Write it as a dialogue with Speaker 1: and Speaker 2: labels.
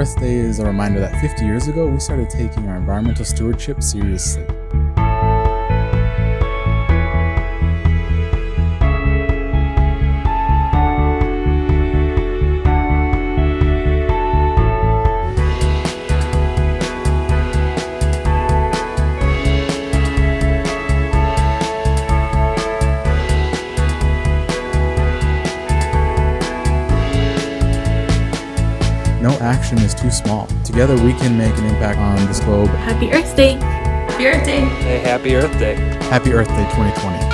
Speaker 1: Earth Day is a reminder that 50 years ago, we started taking our environmental stewardship seriously. No action is too small. Together we can make an impact on this globe.
Speaker 2: Happy Earth Day! Happy Earth Day!
Speaker 3: Hey, happy Earth Day!
Speaker 1: Happy Earth Day 2020.